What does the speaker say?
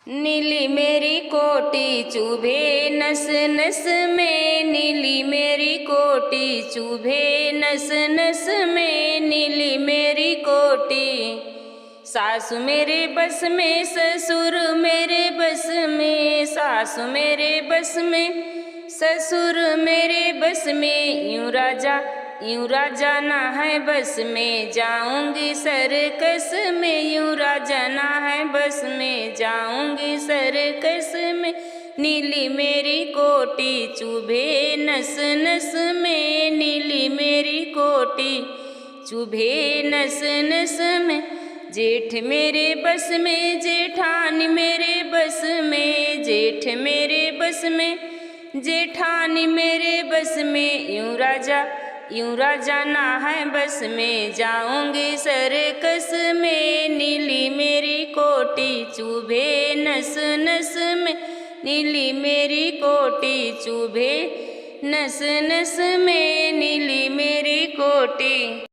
नीली मेरी कोटी चुभे नस नस में, नीली मेरी कोटी चुभे नस नस में, नीली मेरी कोटी। सासु मेरे बस में, ससुर मेरे बस में, सासु मेरे बस में, ससुर मेरे बस में। यूं राजा ना है बस में, जाऊंगी सर्कस में। यूं राजा ना है बस में, जाऊंगी सर्कस में। नीली मेरी कोटी चुभे नस नस में, नीली मेरी कोटी चुभे नस नस में। जेठ मेरे बस में, जेठानी मेरे बस में, जेठ मेरे बस में, जेठानी मेरे बस में। यूं राजा ना है बस में, जाऊंगी सर्कस में। नीली मेरी कोटी चुभे नस नस में, नीली मेरी कोटी चुभे नस नस में, नीली मेरी कोटी।